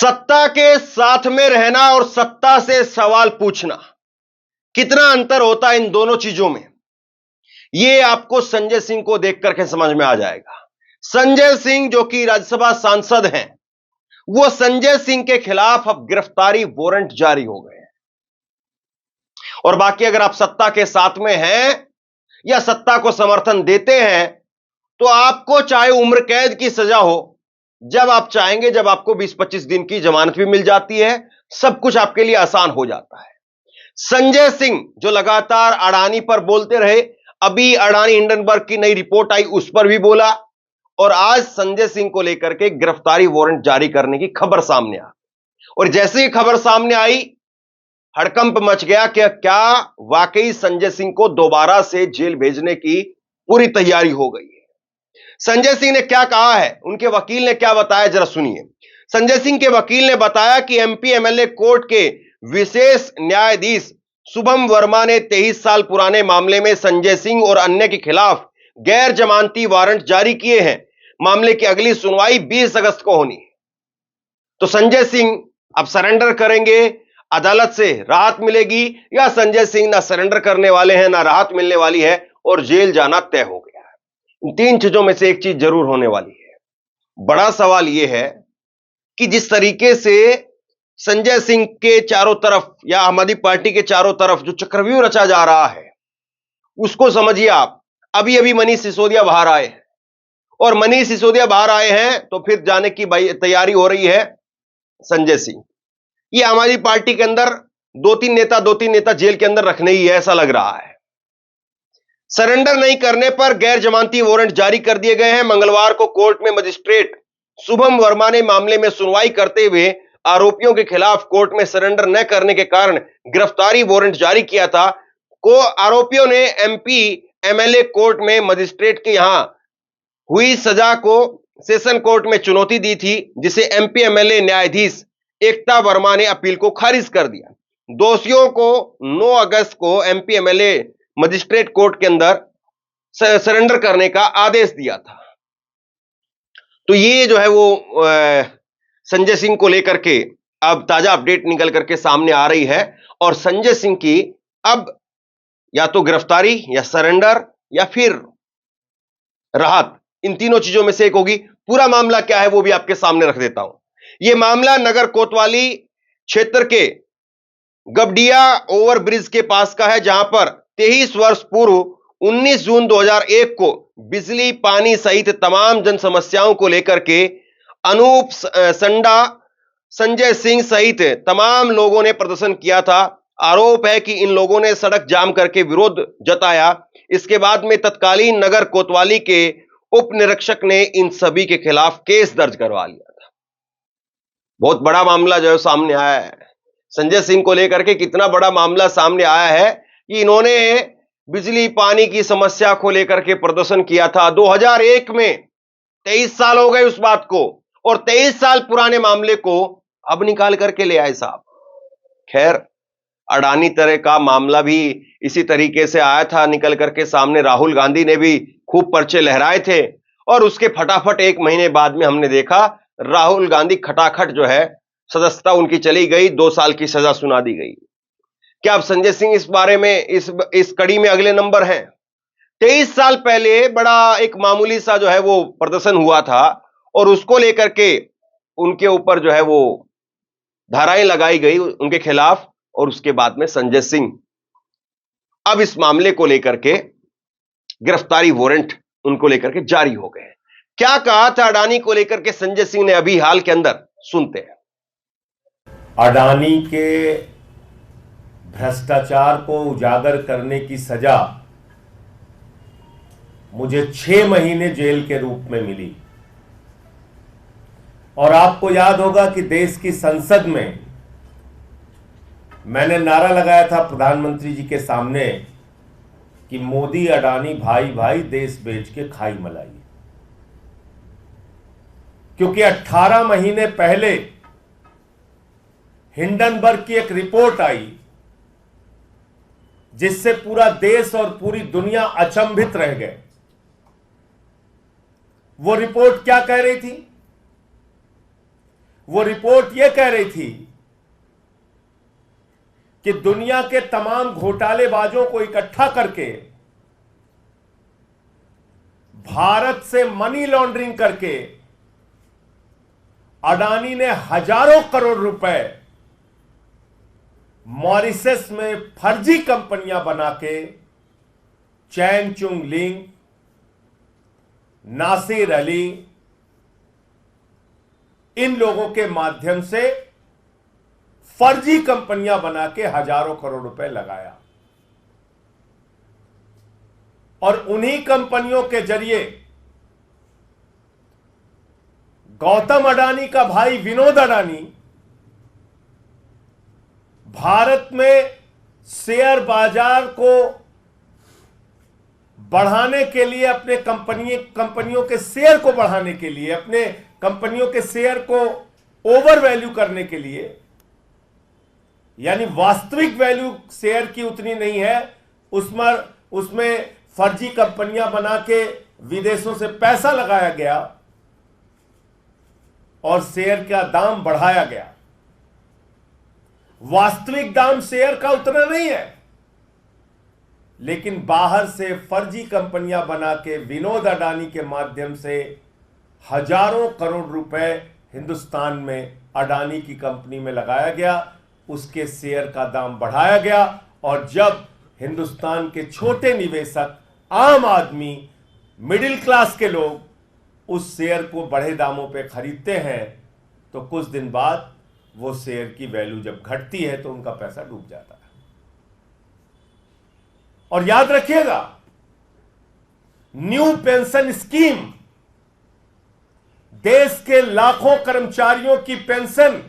सत्ता के साथ में रहना और सत्ता से सवाल पूछना, कितना अंतर होता है इन दोनों चीजों में, यह आपको संजय सिंह को देख करके समझ में आ जाएगा। संजय सिंह जो कि राज्यसभा सांसद हैं, वो संजय सिंह के खिलाफ अब गिरफ्तारी वारंट जारी हो गए हैं। और बाकी अगर आप सत्ता के साथ में हैं या सत्ता को समर्थन देते हैं तो आपको चाहे उम्र कैद की सजा हो, जब आप चाहेंगे, जब आपको 20-25 दिन की जमानत भी मिल जाती है, सब कुछ आपके लिए आसान हो जाता है। संजय सिंह जो लगातार अडानी पर बोलते रहे, अभी अडानी हिंडनबर्ग की नई रिपोर्ट आई, उस पर भी बोला, और आज संजय सिंह को लेकर के गिरफ्तारी वारंट जारी करने की खबर सामने आ, और जैसे ही खबर सामने आई, हड़कंप मच गया कि क्या वाकई संजय सिंह को दोबारा से जेल भेजने की पूरी तैयारी हो गई है। संजय सिंह ने क्या कहा है, उनके वकील ने क्या बताया, जरा सुनिए। संजय सिंह के वकील ने बताया कि एमपी एमएलए कोर्ट के विशेष न्यायाधीश शुभम वर्मा ने 23 साल पुराने मामले में संजय सिंह और अन्य के खिलाफ गैर जमानती वारंट जारी किए हैं। मामले की अगली सुनवाई 20 अगस्त को होनी है। तो संजय सिंह अब सरेंडर करेंगे, अदालत से राहत मिलेगी, या संजय सिंह ना सरेंडर करने वाले हैं, ना राहत मिलने वाली है और जेल जाना तय हो गया है। इन तीन चीजों में से एक चीज जरूर होने वाली है। बड़ा सवाल यह है कि जिस तरीके से संजय सिंह के चारों तरफ या आम आदमी पार्टी के चारों तरफ जो चक्रव्यूह रचा जा रहा है, उसको समझिए आप। अभी अभी मनीष सिसोदिया बाहर आए हैं, और मनीष सिसोदिया बाहर आए हैं तो फिर जाने की तैयारी हो रही है संजय सिंह। ये आम आदमी पार्टी के अंदर दो तीन नेता जेल के अंदर रखने ही है, ऐसा लग रहा है। सरेंडर नहीं करने पर गैर जमानती वारंट जारी कर दिए गए हैं। मंगलवार को कोर्ट में मजिस्ट्रेट शुभम वर्मा ने मामले में सुनवाई करते हुए आरोपियों के खिलाफ कोर्ट में सरेंडर न करने के कारण गिरफ्तारी वारंट जारी किया था। आरोपियों ने एमपी एमएलए कोर्ट में मजिस्ट्रेट के यहां हुई सजा को सेशन कोर्ट में चुनौती दी थी, जिसे एमपी एमएलए न्यायाधीश एकता वर्मा ने अपील को खारिज कर दिया। दोषियों को 9 अगस्त को एमपी एमएलए मजिस्ट्रेट कोर्ट के अंदर सरेंडर करने का आदेश दिया था। तो ये जो है वो संजय सिंह को लेकर के अब ताजा अपडेट निकल करके सामने आ रही है, और संजय सिंह की अब या तो गिरफ्तारी या सरेंडर या फिर राहत, इन तीनों चीजों में से एक होगी। पूरा मामला क्या है वो भी आपके सामने रख देता हूं। यह मामला नगर कोतवाली क्षेत्र के गबडिया ओवरब्रिज के पास का है, जहां पर 23 वर्ष पूर्व 19 जून 2001 को बिजली, पानी सहित तमाम जन समस्याओं को लेकर के अनूप संडा, संजय सिंह सहित तमाम लोगों ने प्रदर्शन किया था। आरोप है कि इन लोगों ने सड़क जाम करके विरोध जताया। इसके बाद में तत्कालीन नगर कोतवाली के उप निरीक्षक ने इन सभी के खिलाफ केस दर्ज करवा लिया था। बहुत बड़ा मामला जो है सामने आया है संजय सिंह को लेकर के। कितना बड़ा मामला सामने आया है कि इन्होंने बिजली पानी की समस्या को लेकर के प्रदर्शन किया था 2001 में। 23 साल हो गए उस बात को, और 23 साल पुराने मामले को अब निकाल करके ले आए साहब। खैर, अडानी तरह का मामला भी इसी तरीके से आया था निकल करके सामने। राहुल गांधी ने भी खूब पर्चे लहराए थे, और उसके फटाफट 1 महीने बाद में हमने देखा राहुल गांधी खटाखट जो है सदस्यता उनकी चली गई, 2 साल की सजा सुना दी गई। क्या अब संजय सिंह इस बारे में इस कड़ी में अगले नंबर हैं? 23 साल पहले बड़ा एक मामूली सा जो है वो प्रदर्शन हुआ था, और उसको लेकर के उनके ऊपर जो है वो धाराएं लगाई गई उनके खिलाफ, और उसके बाद में संजय सिंह अब इस मामले को लेकर के गिरफ्तारी वारंट उनको लेकर के जारी हो गए। क्या कहा था अडानी को लेकर के संजय सिंह ने अभी हाल के अंदर, सुनते हैं। अडानी के भ्रष्टाचार को उजागर करने की सजा मुझे 6 महीने जेल के रूप में मिली, और आपको याद होगा कि देश की संसद में मैंने नारा लगाया था प्रधानमंत्री जी के सामने कि मोदी अडानी भाई भाई, देश बेच के खाई मलाई। क्योंकि 18 महीने पहले हिंडनबर्ग की एक रिपोर्ट आई, जिससे पूरा देश और पूरी दुनिया अचंभित रह गए। वो रिपोर्ट क्या कह रही थी? वो रिपोर्ट ये कह रही थी कि दुनिया के तमाम घोटालेबाजों को इकट्ठा करके भारत से मनी लॉन्ड्रिंग करके अडानी ने हजारों करोड़ रुपए मॉरिशस में फर्जी कंपनियां बना के चैन चुंग लिंग, नासिर अली, इन लोगों के माध्यम से फर्जी कंपनियां बना के हजारों करोड़ रुपए लगाया और उन्हीं कंपनियों के जरिए गौतम अडानी का भाई विनोद अडानी भारत में शेयर बाजार को बढ़ाने के लिए, अपने कंपनियों के शेयर को बढ़ाने के लिए, अपने कंपनियों के शेयर को ओवर वैल्यू करने के लिए, यानी वास्तविक वैल्यू शेयर की उतनी नहीं है, उसमें फर्जी कंपनियां बना के विदेशों से पैसा लगाया गया और शेयर का दाम बढ़ाया गया। वास्तविक दाम शेयर का उतना नहीं है, लेकिन बाहर से फर्जी कंपनियां बना के विनोद अडानी के माध्यम से हजारों करोड़ रुपए हिंदुस्तान में अडानी की कंपनी में लगाया गया, उसके शेयर का दाम बढ़ाया गया और जब हिंदुस्तान के छोटे निवेशक, आम आदमी, मिडिल क्लास के लोग उस शेयर को बढ़े दामों पे खरीदते हैं तो कुछ दिन बाद वो शेयर की वैल्यू जब घटती है तो उनका पैसा डूब जाता है। और याद रखिएगा, न्यू पेंशन स्कीम, देश के लाखों कर्मचारियों की पेंशन,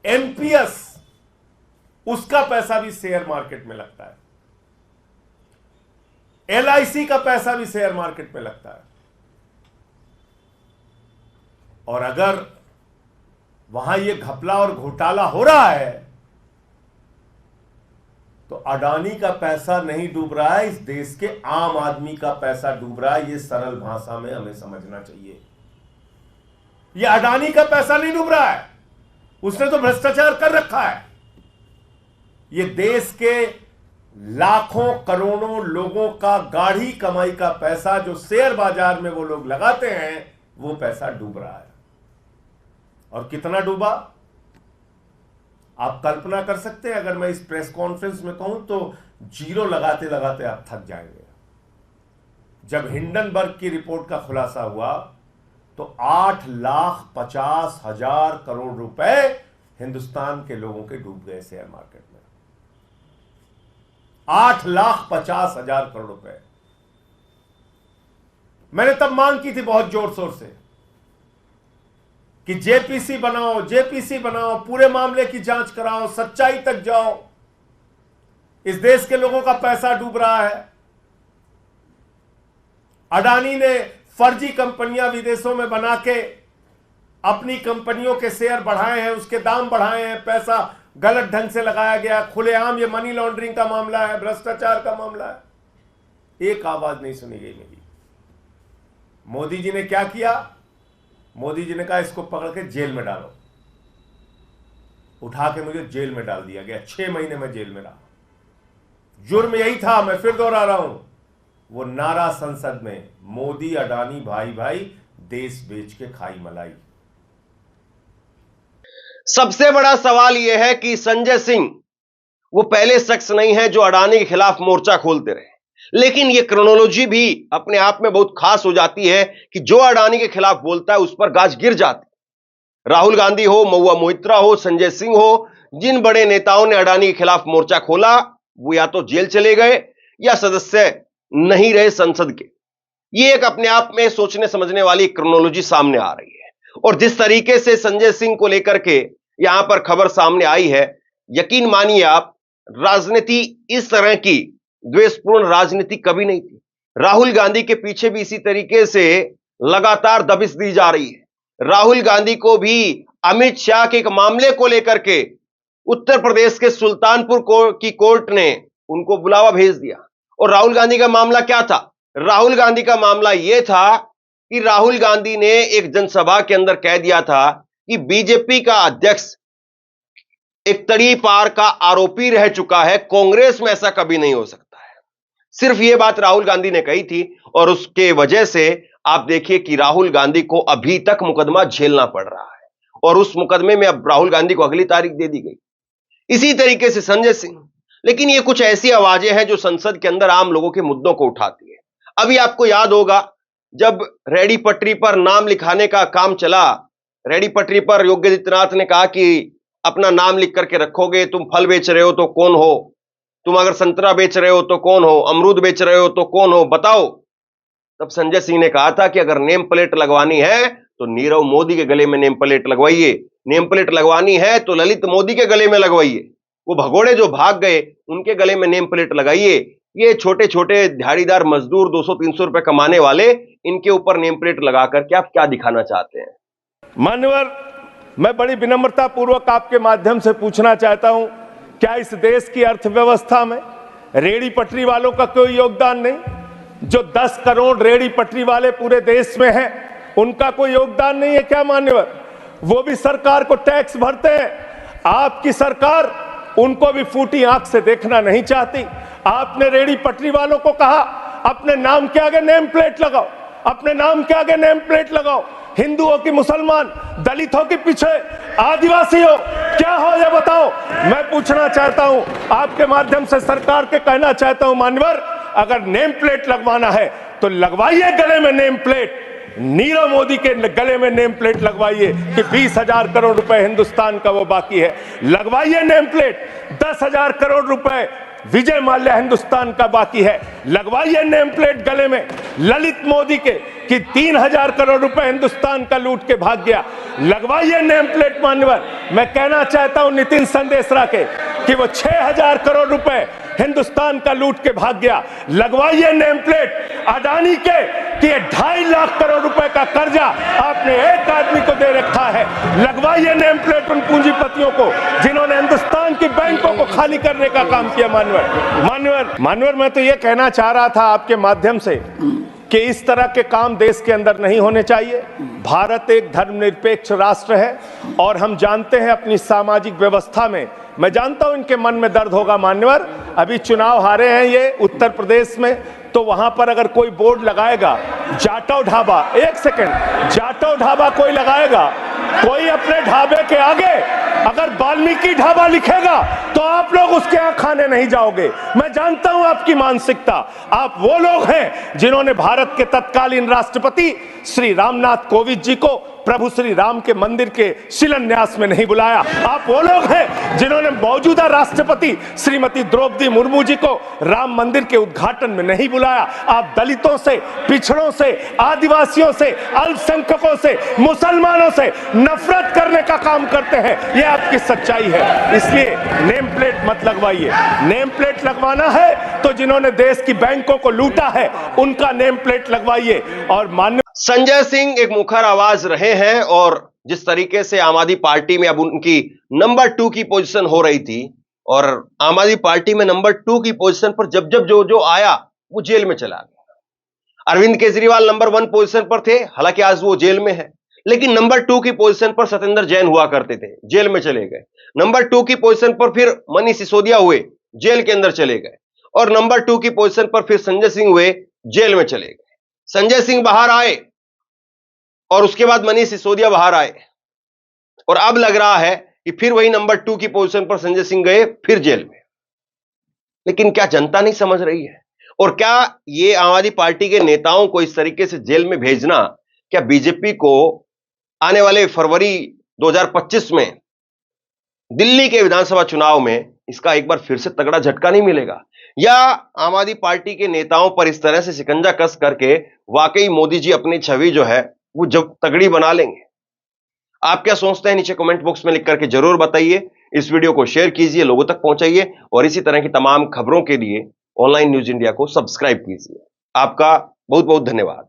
एनपीएस, उसका पैसा भी शेयर मार्केट में लगता है। एलआईसी का पैसा भी शेयर मार्केट में लगता है। और अगर वहां यह घपला और घोटाला हो रहा है तो अडानी का पैसा नहीं डूब रहा है, इस देश के आम आदमी का पैसा डूब रहा है। यह सरल भाषा में हमें समझना चाहिए। यह अडानी का पैसा नहीं डूब रहा है, उसने तो भ्रष्टाचार कर रखा है। यह देश के लाखों करोड़ों लोगों का गाढ़ी कमाई का पैसा जो शेयर बाजार में वो लोग लगाते हैं, वो पैसा डूब रहा है। और कितना डूबा आप कल्पना कर सकते हैं? अगर मैं इस प्रेस कॉन्फ्रेंस में कहूं तो जीरो लगाते लगाते आप थक जाएंगे। जब हिंडनबर्ग की रिपोर्ट का खुलासा हुआ तो 8,50,000 करोड़ रुपए हिंदुस्तान के लोगों के डूब गए शेयर मार्केट में। 8,50,000 करोड़ रुपए। मैंने तब मांग की थी बहुत जोर शोर से कि जेपीसी बनाओ, जेपीसी बनाओ, पूरे मामले की जांच कराओ, सच्चाई तक जाओ। इस देश के लोगों का पैसा डूब रहा है। अडानी ने फर्जी कंपनियां विदेशों में बना के अपनी कंपनियों के शेयर बढ़ाए हैं, उसके दाम बढ़ाए हैं, पैसा गलत ढंग से लगाया गया। खुलेआम ये मनी लॉन्ड्रिंग का मामला है, भ्रष्टाचार का मामला है। एक आवाज नहीं सुनी गई मेरी। मोदी जी ने क्या किया? मोदी जी ने कहा इसको पकड़ के जेल में डालो। उठा के मुझे जेल में डाल दिया गया। 6 महीने में जेल में रहा। जुर्म यही था, मैं फिर दोहरा रहा हूं, वो नारा संसद में, मोदी अडानी भाई भाई, देश बेच के खाई मलाई। सबसे बड़ा सवाल यह है कि संजय सिंह वो पहले शख्स नहीं है जो अडानी के खिलाफ मोर्चा खोलते रहे, लेकिन यह क्रोनोलॉजी भी अपने आप में बहुत खास हो जाती है कि जो अडानी के खिलाफ बोलता है उस पर गाज गिर जाती। राहुल गांधी हो, महुआ मोइत्रा हो, संजय सिंह हो, जिन बड़े नेताओं ने अडानी के खिलाफ मोर्चा खोला वो या तो जेल चले गए या सदस्य नहीं रहे संसद के। यह एक अपने आप में सोचने समझने वाली क्रोनोलॉजी सामने आ रही है। और जिस तरीके से संजय सिंह को लेकर के यहां पर खबर सामने आई है, यकीन मानिए आप, राजनीति इस तरह की द्वेषपूर्ण राजनीति कभी नहीं थी। राहुल गांधी के पीछे भी इसी तरीके से लगातार दबिश दी जा रही है। राहुल गांधी को भी अमित शाह के एक मामले को लेकर के उत्तर प्रदेश के सुल्तानपुर की कोर्ट ने उनको बुलावा भेज दिया। और राहुल गांधी का मामला क्या था? राहुल गांधी का मामला यह था कि राहुल गांधी ने एक जनसभा के अंदर कह दिया था कि बीजेपी का अध्यक्ष एक तड़ी पार का आरोपी रह चुका है, कांग्रेस में ऐसा कभी नहीं हो सकता है। सिर्फ यह बात राहुल गांधी ने कही थी और उसके वजह से आप देखिए कि राहुल गांधी को अभी तक मुकदमा झेलना पड़ रहा है और उस मुकदमे में अब राहुल गांधी को अगली तारीख दे दी गई। इसी तरीके से संजय सिंह। लेकिन ये कुछ ऐसी आवाजें हैं जो संसद के अंदर आम लोगों के मुद्दों को उठाती है। अभी आपको याद होगा जब रेडी पटरी पर नाम लिखाने का काम चला, रेडी पटरी पर योगी आदित्यनाथ ने कहा कि अपना नाम लिख करके रखोगे, तुम फल बेच रहे हो तो कौन हो, तुम अगर संतरा बेच रहे हो तो कौन हो, अमरूद बेच रहे हो तो कौन हो, बताओ। तब संजय सिंह ने कहा था कि अगर नेम प्लेट लगवानी है तो नीरव मोदी के गले में नेम प्लेट लगवाइए, नेम प्लेट लगवानी है तो ललित मोदी के गले में लगवाइए, वो भगोड़े जो भाग गए उनके गले में नेम प्लेट लगाइए। ये छोटे छोटे दिहाड़ीदार मजदूर 200-300 रुपए कमाने वाले, इनके ऊपर नेम प्लेट लगा करके आप क्या दिखाना चाहते हैं? मान्यवर, मैं बड़ी विनम्रता पूर्वक आपके माध्यम से पूछना चाहता हूं, क्या इस देश की अर्थव्यवस्था में रेड़ी पटरी वालों का कोई योगदान नहीं? जो 10 करोड़ रेड़ी पटरी वाले पूरे देश में हैं, उनका कोई योगदान नहीं है क्या मान्यवर? वो भी सरकार को टैक्स भरते हैं। आपकी सरकार उनको भी फूटी आंख से देखना नहीं चाहती। आपने रेड़ी पटरी वालों को कहा अपने नाम के आगे नेम प्लेट लगाओ, अपने नाम के आगे नेम प्लेट लगाओ। हिंदुओं की, मुसलमान, दलितों के पीछे आदिवासी हो, क्या हो ये बताओ। मैं पूछना चाहता हूं, आपके माध्यम से सरकार के कहना चाहता हूं, मान्यवर, अगर नेम प्लेट लगवाना है तो लगवाइए गले में नेम प्लेट। नीरव मोदी के गले में नेम प्लेट लगवाइए कि 20,000 करोड़ रुपए हिंदुस्तान का वो बाकी है, लगवाइए नेम प्लेट। 10,000 करोड़ रुपए विजय माल्या हिंदुस्तान का बाकी है, लगवाइए नेम प्लेट गले में ललित मोदी के कि 3,000 करोड़ रुपए हिंदुस्तान का लूट के भाग गया, लगवाइए नेम प्लेट। मान्यवर, मैं कहना चाहता हूं नितिन संदेशरा के कि वो 6,000 करोड़ रुपए हिंदुस्तान का लूट के भाग गया, लगवाइए नेम प्लेट। अडानी के कि 2.5 लाख करोड़ रुपए का कर्जा आपने एक आदमी को दे रखा है, लगवाइए नेम प्लेट उन पूंजीपतियों को जिन्होंने हिंदुस्तान की बैंकों को खाली करने का काम किया। मान्यवर, मैं तो ये कहना चाह रहा था आपके माध्यम से कि इस तरह के काम देश के अंदर नहीं होने चाहिए। भारत एक धर्मनिरपेक्ष राष्ट्र है और हम जानते हैं अपनी सामाजिक व्यवस्था में, मैं जानता हूं इनके मन में दर्द होगा मान्यवर, अभी चुनाव हारे हैं ये उत्तर प्रदेश में, तो वहां पर अगर कोई बोर्ड लगाएगा जाटव ढाबा, एक सेकंड, जाटव ढाबा कोई लगाएगा, कोई अपने ढाबे के आगे अगर वाल्मीकि ढाबा लिखेगा तो आप लोग उसके यहां खाने नहीं जाओगे। मैं जानता हूं आपकी मानसिकता। आप वो लोग हैं जिन्होंने भारत के तत्कालीन राष्ट्रपति श्री रामनाथ कोविंद जी को प्रभु श्री राम के मंदिर के शिलान्यास में नहीं बुलाया। आप वो लोग हैं जिन्होंने मौजूदा राष्ट्रपति श्रीमती द्रौपदी मुर्मू जी को राम मंदिर के उद्घाटन में नहीं बुलाया। आप दलितों से, पिछड़ों से, आदिवासियों से, अल्पसंख्यकों से, मुसलमानों से नफरत करने का काम करते हैं, ये आपकी सच्चाई है। इसलिए नेम प्लेट मत लगवाइए। नेम प्लेट लगवाना है तो जिन्होंने देश की बैंकों को लूटा है उनका नेम प्लेट लगवाइए। और मान्य संजय सिंह एक मुखर आवाज रहे हैं और जिस तरीके से आम आदमी पार्टी में अब उनकी नंबर 2 की पोजीशन हो रही थी और आम आदमी पार्टी में नंबर 2 की पोजीशन पर जब जब जो आया वो जेल में चला गया। अरविंद केजरीवाल नंबर 1 पोजीशन पर थे, हालांकि आज वो जेल में है, लेकिन नंबर 2 की पोजीशन पर सत्येंद्र जैन हुआ करते थे, जेल में चले गए। नंबर 2 की पोजीशन पर फिर मनीष सिसोदिया हुए, जेल के अंदर चले गए। और नंबर 2 की पोजीशन पर फिर संजय सिंह हुए, जेल में चले गए। संजय सिंह बाहर आए और उसके बाद मनीष सिसोदिया बाहर आए और अब लग रहा है कि फिर वही नंबर 2 की पोजीशन पर संजय सिंह गए, फिर जेल में। लेकिन क्या जनता नहीं समझ रही है? और क्या ये आम आदमी पार्टी के नेताओं को इस तरीके से जेल में भेजना, क्या बीजेपी को आने वाले फरवरी 2025 में दिल्ली के विधानसभा चुनाव में इसका एक बार फिर से तगड़ा झटका नहीं मिलेगा? या आम आदमी पार्टी के नेताओं पर इस तरह से शिकंजा कस करके वाकई मोदी जी अपनी छवि जो है वो जब तगड़ी बना लेंगे? आप क्या सोचते हैं? नीचे कमेंट बॉक्स में लिख करके जरूर बताइए। इस वीडियो को शेयर कीजिए, लोगों तक पहुंचाइए और इसी तरह की तमाम खबरों के लिए ऑनलाइन न्यूज इंडिया को सब्सक्राइब कीजिए। आपका बहुत बहुत धन्यवाद।